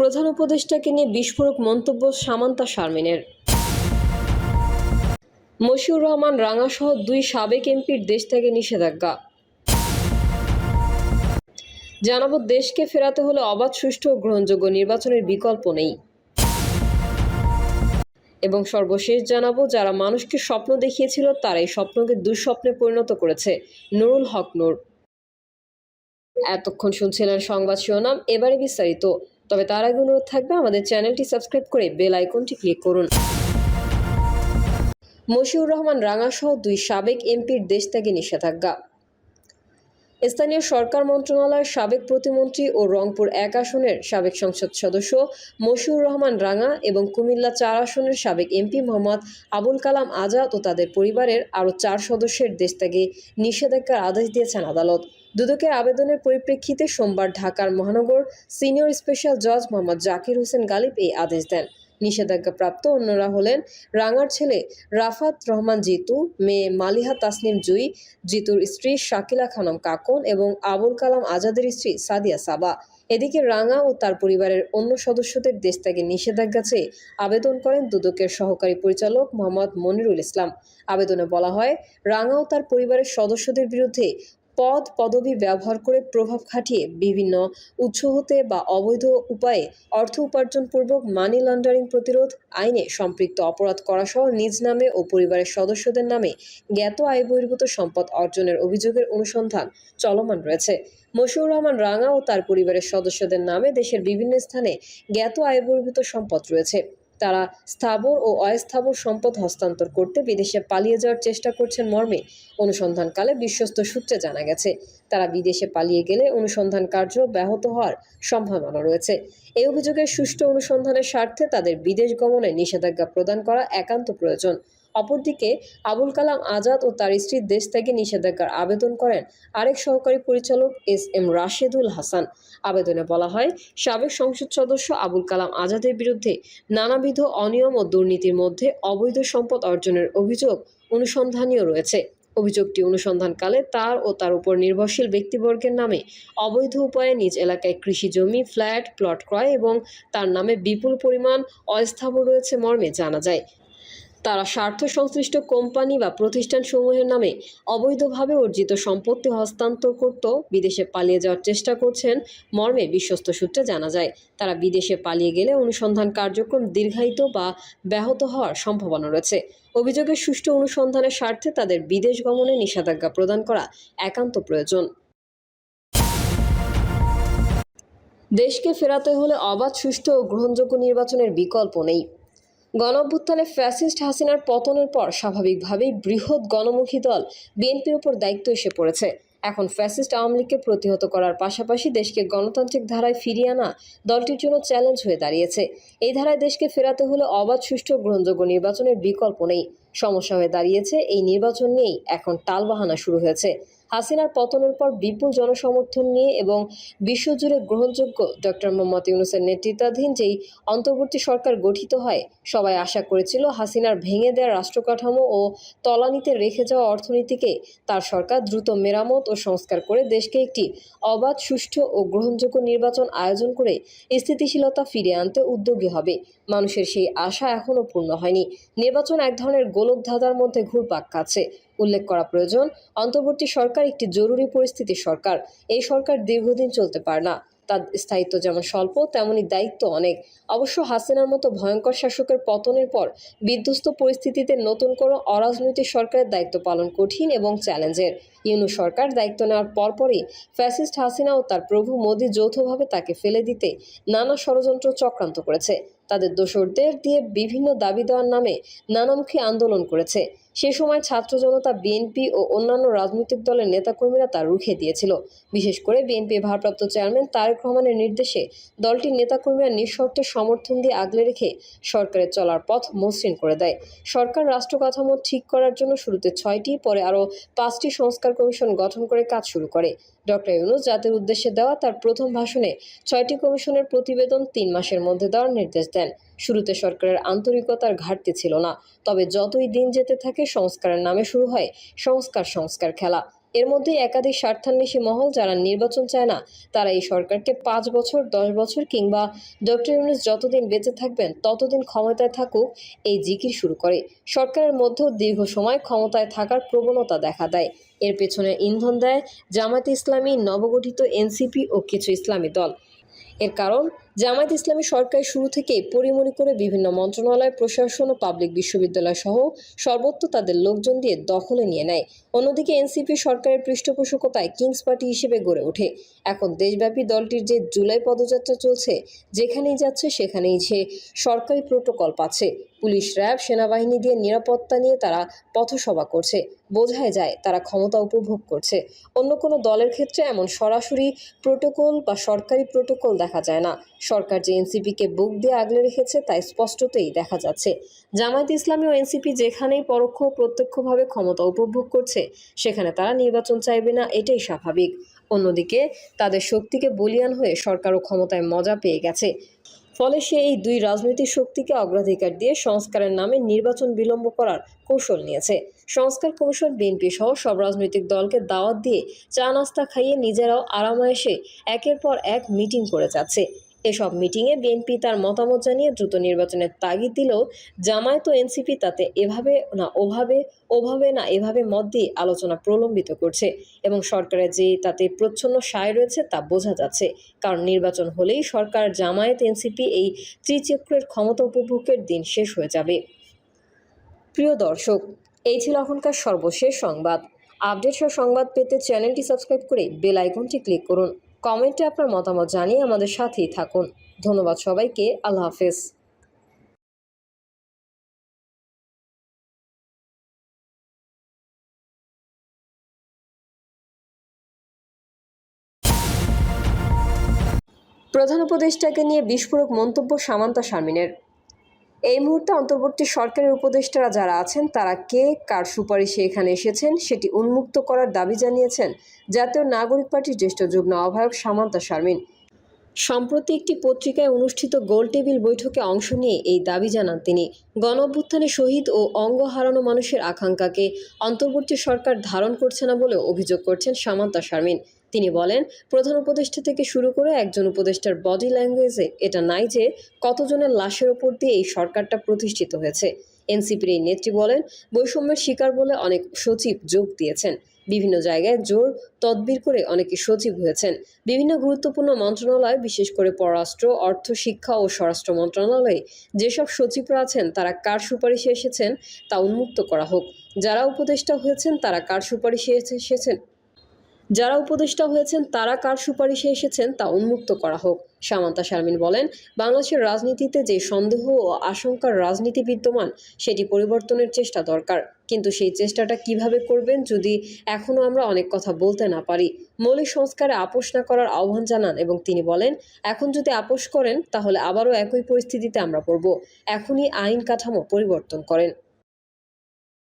প্রধান উপদেষ্টাকে নিয়ে বিস্ফোরক মন্তব্য সামান্তা শারমিনের। মশিউর রহমান রাঙাসহ 2 সাবেক এমপির দেশ থেকে নিষেধাজ্ঞা। জানাবো, দেশকে ফেরাতে হলে অবাধ, সুষ্ঠু ও গ্রহণযোগ্য নির্বাচনের বিকল্প নেই। এবং সর্বশেষ জানাবো, যারা মানুষকে স্বপ্ন দেখিয়েছিল তারা এই স্বপ্নকে দুঃস্বপ্নে পরিণত করেছে। নুরুল হক নূর। এতক্ষণ শুনছিলেন সংবাদ শিরোনাম, এবারে বিস্তারিত। তবে তার আগে অনুরোধ থাকবে আমাদের চ্যানেলটি সাবস্ক্রাইব করে বেল আইকনটি ক্লিক করুন। মশিউর রহমান রাঙাসহ 2 সাবেক এমপির দেশ থেকে নিষেধাজ্ঞা। স্থানীয় সরকার মন্ত্রণালয়ের সাবেক প্রতিমন্ত্রী ও রংপুর 1 আসনের সাবেক সংসদ সদস্য মশিউর রহমান রাঙা এবং কুমিল্লা 4 আসনের সাবেক এমপি মোহাম্মদ আবুল কালাম আজাদ ও তাদের পরিবারের আরও 4 সদস্যের দেশ থেকে নিষেধাজ্ঞার আদেশ দিয়েছেন আদালত। দুদকের আবেদনের পরিপ্রেক্ষিতে সোমবার ঢাকার মহানগর সিনিয়র স্পেশাল জজ মোহাম্মদ জাকির হোসেন গালিব এই আদেশ দেন। নিষেধাজ্ঞাপ্রাপ্ত অন্যরা হলেন রাঙার ছেলে রাফাত রহমান জিতু, মেয়ে মালিহা তাসনিম জুই, জিতুর স্ত্রী শাকিলা খানম কাকন এবং আবুল কালাম আজাদের স্ত্রী সাদিয়া সাবা। এদিকে রাঙা ও তার পরিবারের অন্য সদস্যদের দেশ থেকে নিষেধাজ্ঞা চেয়ে আবেদন করেন দুদকের সহকারী পরিচালক মোহাম্মদ মনিরুল ইসলাম। আবেদনে বলা হয়, রাঙা ও তার পরিবারের সদস্যদের বিরুদ্ধে পদবি ব্যবহার করে প্রভাব খাটিয়ে বিভিন্ন উৎস হতে বা অবৈধ উপায়ে অর্থ উপার্জনপূর্বক মানি লন্ডারিং প্রতিরোধ আইনে সম্পৃক্ত অপরাধ করাসহ নিজ নামে ও পরিবারের সদস্যদের নামে জ্ঞাত আয় বহির্ভূত সম্পদ অর্জনের অভিযোগের অনুসন্ধান চলমান রয়েছে। মশিউর রহমান রাঙা ও তার পরিবারের সদস্যদের নামে দেশের বিভিন্ন স্থানে জ্ঞাত আয় বহির্ভূত সম্পদ রয়েছে। তারা স্থাবর ও অস্থাবর সম্পদ হস্তান্তর করতে বিদেশে পালিয়ে যাওয়ার চেষ্টা করছেন মর্মে অনুসন্ধানকালে বিশ্বস্ত সূত্রে জানা গেছে। তারা বিদেশে পালিয়ে গেলে অনুসন্ধান কার্য ব্যাহত হওয়ার সম্ভাবনা রয়েছে। এই অভিযোগের সুষ্ঠু অনুসন্ধানের স্বার্থে তাদের বিদেশ গমনে নিষেধাজ্ঞা প্রদান করা একান্ত প্রয়োজন। অপরদিকে আবুল কালাম আজাদ ও তার স্ত্রীর দেশ থেকে নিষেধাজ্ঞার আবেদন করেন আরেক সহকারী পরিচালক এস.এম. রাশেদুল হাসান। আবেদনে বলা হয়, সাবেক সংসদ সদস্য আবুল কালাম আজাদের বিরুদ্ধে নানাবিধ অনিয়ম ও দুর্নীতির মধ্যে অবৈধ সম্পদ অর্জনের অভিযোগ অনুসন্ধানীয় রয়েছে। অভিযোগটি অনুসন্ধানকালে তার ও তার উপর নির্ভরশীল ব্যক্তিবর্গের নামে অবৈধ উপায়ে নিজ এলাকায় কৃষি জমি, ফ্ল্যাট, প্লট ক্রয় এবং তার নামে বিপুল পরিমাণ অস্থাবর রয়েছে মর্মে জানা যায়। তারা স্বার্থ সংশ্লিষ্ট কোম্পানি বা প্রতিষ্ঠানসমূহের নামে অবৈধভাবে অর্জিত সম্পত্তি হস্তান্তর করত বিদেশে পালিয়ে যাওয়ার চেষ্টা করছেন মর্মে বিশ্বস্ত সূত্রে জানা যায়। তারা বিদেশে পালিয়ে গেলে অনুসন্ধান কার্যক্রম দীর্ঘায়িত বা ব্যাহত হওয়ার সম্ভাবনা রয়েছে। অভিযোগের সুষ্ঠু অনুসন্ধানের স্বার্থে তাদের বিদেশ গমনে নিষেধাজ্ঞা প্রদান করা একান্ত প্রয়োজন। দেশকে ফেরাতে হলে অবাধ, সুষ্ঠু ও গ্রহণযোগ্য নির্বাচনের বিকল্প নেই। গণঅভ্যুত্থানে ফ্যাসিস্ট হাসিনার পতনের পর স্বাভাবিকভাবেই বৃহৎ গণমুখী দল বিএনপির উপর দায়িত্ব এসে পড়েছে। এখন ফ্যাসিস্ট আওয়ামী লীগকে প্রতিহত করার পাশাপাশি দেশকে গণতান্ত্রিক ধারায় ফিরিয়ে আনা দলটির জন্য চ্যালেঞ্জ হয়ে দাঁড়িয়েছে। এই ধারায় দেশকে ফেরাতে হলে অবাধ, সুষ্ঠু ও গ্রহণযোগ্য নির্বাচনের বিকল্প নেই। সমস্যা হয়ে দাঁড়িয়েছে এই নির্বাচন নিয়েই এখন টালবাহানা শুরু হয়েছে। হাসিনার পতনের পর বিপুল জনসমর্থন নিয়ে এবং বিশ্বজুড়ে গ্রহণযোগ্য ডক্টর মোহাম্মদ ইউনূসের নেতৃত্বাধীন যেই অন্তর্বর্তী সরকার গঠিত হয়, সবাই আশা করেছিল হাসিনার ভেঙে দেওয়া রাষ্ট্রকাঠামো ও তলানিতে রেখে যাওয়া অর্থনীতিকে তার সরকার দ্রুত মেরামত ও সংস্কার করে দেশকে একটি অবাধ, সুষ্ঠু ও গ্রহণযোগ্য নির্বাচন আয়োজন করে স্থিতিশীলতা ফিরিয়ে আনতে উদ্যোগী হবে। মানুষের সেই আশা এখনও পূর্ণ হয়নি। নির্বাচন এক ধরনের গোলকধাঁধার মধ্যে ঘুরপাক খাচ্ছে। উল্লেখ করা প্রয়োজন, অন্তর্বর্তী সরকার একটি জরুরি পরিস্থিতির সরকার। এই সরকার দীর্ঘদিন চলতে পারে না। তার স্থায়িত্ব যেমন স্বল্প, তেমনি দায়িত্ব অনেক। অবশ্য হাসিনার মতো ভয়ঙ্কর শাসকের পতনের পর বিধ্বস্ত পরিস্থিতিতে নতুন কোনো অরাজনৈতিক সরকারের দায়িত্ব পালন কঠিন এবং চ্যালেঞ্জের। ইউনূস সরকার দায়িত্ব নেওয়ার পরপরই ফ্যাসিস্ট হাসিনা ও তার প্রভু মোদি যৌথভাবে তাকে ফেলে দিতে নানা ষড়যন্ত্র চক্রান্ত করেছে। তাদের দোসরদের দিয়ে বিভিন্ন দাবি দেওয়ার নামে নানামুখী আন্দোলন করেছে। সে সময় ছাত্র জনতা, বিএনপি ও অন্যান্য রাজনৈতিক দলের নেতাকর্মীরা তা রুখে দিয়েছিল। বিশেষ করে বিএনপির ভারপ্রাপ্ত চেয়ারম্যান তারেক রহমানের নির্দেশে দলটির নেতাকর্মীরা নিঃশর্ত সমর্থন দিয়ে আগলে রেখে সরকারের চলার পথ মসৃণ করে দেয়। সরকার রাষ্ট্র কাঠামো ঠিক করার জন্য শুরুতে 6টি, পরে আরও 5টি সংস্কার কমিশন গঠন করে কাজ শুরু করে। ডক্টর ইউনূস জাতির উদ্দেশ্যে দেওয়া তার প্রথম ভাষণে 6টি কমিশনের প্রতিবেদন 3 মাসের মধ্যে দেওয়ার নির্দেশ দেন। শুরুতে সরকারের আন্তরিকতার ঘাটতি ছিল না, তবে যতই দিন যেতে থাকে সংস্কারের নামে শুরু হয় সংস্কার খেলা। এর মধ্যে একাধিক স্বার্থান্বেষী মহল যারা নির্বাচন চায় না, তারা এই সরকারকে 5 বছর, 10 বছর কিংবা ডক্টর ইউনূস যতদিন বেঁচে থাকবেন ততদিন ক্ষমতায় থাকুক এই জিকির শুরু করে। সরকারের মধ্যেও দীর্ঘ সময় ক্ষমতায় থাকার প্রবণতা দেখা দেয়। এর পেছনে ইন্ধন দেয় জামায়াতে ইসলামী, নবগঠিত এনসিপি ও কিছু ইসলামী দল। এর কারণ, জামায়াত ইসলামী সরকার শুরু থেকেই পরিমরি করে বিভিন্ন মন্ত্রণালয়, প্রশাসন ও পাবলিক বিশ্ববিদ্যালয় সহ সর্বত্র তাদের লোকজন দিয়ে দখলে নিয়ে নেয়। অন্যদিকে এনসিপি সরকারের পৃষ্ঠপোষকতায় কিংস পার্টি হিসেবে গড়ে ওঠে। এখন দেশব্যাপী দলটির যে জুলাই পদযাত্রা চলছে, যেখানেই যাচ্ছে সেখানেই যে সরকারি প্রোটোকল পাচ্ছে। পুলিশ, র্যাব, সেনাবাহিনী দিয়ে নিরাপত্তা নিয়ে তারা পথসভা করছে। বোঝাই যায় তারা ক্ষমতা উপভোগ করছে। অন্য কোনো দলের ক্ষেত্রে এমন সরাসরি প্রোটোকল বা সরকারি প্রোটোকল দেখা যায় না। সরকার যে এনসিপিকে বুক দিয়ে আগলে রেখেছে তা স্পষ্টতই দেখা যাচ্ছে। জামায়াত ইসলামী ও এনসিপি যেখানেই পরোক্ষ ও প্রত্যক্ষভাবে ক্ষমতা উপভোগ করছে, সেখানে তারা নির্বাচন চাইবে না, এটাই স্বাভাবিক। অন্যদিকে তাদের শক্তিকে বলীয়ান হয়ে সরকারও ক্ষমতায় মজা পেয়ে গেছে। ফলে সে এই দুই রাজনৈতিক শক্তিকে অগ্রাধিকার দিয়ে সংস্কারের নামে নির্বাচন বিলম্ব করার কৌশল নিয়েছে। সংস্কার কমিশন বিএনপি সহ সব রাজনৈতিক দলকে দাওয়াত দিয়ে চা নাস্তা খাইয়ে নিজেরাও আরামায়েশে একের পর এক মিটিং করে যাচ্ছে। এসব মিটিংয়ে বিএনপি তার মতামত জানিয়ে দ্রুত নির্বাচনের তাগিদ দিলেও জামায়াত ও এনসিপি তাতে এভাবে না ওভাবে না এভাবে মত দিয়ে আলোচনা প্রলম্বিত করছে এবং সরকারের যে তাতে প্রচ্ছন্ন সায় রয়েছে তা বোঝা যাচ্ছে। কারণ নির্বাচন হলেই সরকার, জামায়াত, এনসিপি এই ত্রিচক্রের ক্ষমতা উপভোগের দিন শেষ হয়ে যাবে। প্রিয় দর্শক, এই ছিল এখনকার সর্বশেষ সংবাদ। আপডেট সহ সংবাদ পেতে চ্যানেলটি সাবস্ক্রাইব করে বেল আইকনটি ক্লিক করুন। কমেন্টে আপনার মতামত জানিয়ে আমাদের সাথেই থাকুন। ধন্যবাদ সবাইকে। আল্লাহ হাফেজ। প্রধান উপদেষ্টাকে নিয়ে বিস্ফোরক মন্তব্য সামান্তা শারমিনের। এই মুহূর্তে অন্তর্বর্তী সরকারের উপদেষ্টারা যারা আছেন তারা কে কার সুপারিশে এখানে এসেছেন সেটি উন্মুক্ত করার দাবি জানিয়েছেন জাতীয় নাগরিক পার্টির জ্যেষ্ঠ যুগ্ম আহ্বায়ক সামান্তা শারমিন। সম্প্রতি একটি পত্রিকায় অনুষ্ঠিত গোলটেবিল বৈঠকে অংশ নিয়ে এই দাবি জানান তিনি। গণঅভ্যুত্থানে শহীদ ও অঙ্গ হারানো মানুষের আকাঙ্ক্ষাকে অন্তর্বর্তী সরকার ধারণ করছে না বলেও অভিযোগ করছেন সামান্তা শারমিন। তিনি বলেন, প্রধান উপদেষ্টা থেকে শুরু করে একজন উপদেষ্টার বডি ল্যাঙ্গুয়েজে এটা নাই যে কতজনের লাশের ওপর দিয়ে এই সরকারটা প্রতিষ্ঠিত হয়েছে। এনসিপির এই নেত্রী বলেন, বৈষম্যের শিকার বলে অনেক সচিব যোগ দিয়েছেন। বিভিন্ন জায়গায় জোর তদবির করে অনেকে সচিব হয়েছেন। বিভিন্ন গুরুত্বপূর্ণ মন্ত্রণালয়, বিশেষ করে পররাষ্ট্র, অর্থ, শিক্ষা ও স্বরাষ্ট্র মন্ত্রণালয়ে যেসব সচিবরা আছেন তারা কার সুপারিশে এসেছেন তা উন্মুক্ত করা হোক। যারা উপদেষ্টা হয়েছেন তারা কার সুপারিশে এসেছেন তা উন্মুক্ত করা হোক। সামান্তা শারমিন বলেন, বাংলাদেশের রাজনীতিতে যে সন্দেহ ও আশঙ্কার রাজনীতি বিদ্যমান সেটি পরিবর্তনের চেষ্টা দরকার। কিন্তু সেই চেষ্টাটা কিভাবে করবেন যদি এখনও আমরা অনেক কথা বলতে না পারি। মৌলিক সংস্কারে আপোষ না করার আহ্বান জানান এবং তিনি বলেন, এখন যদি আপোষ করেন তাহলে আবারও একই পরিস্থিতিতে আমরা পড়ব। এখনই আইন কাঠামো পরিবর্তন করেন।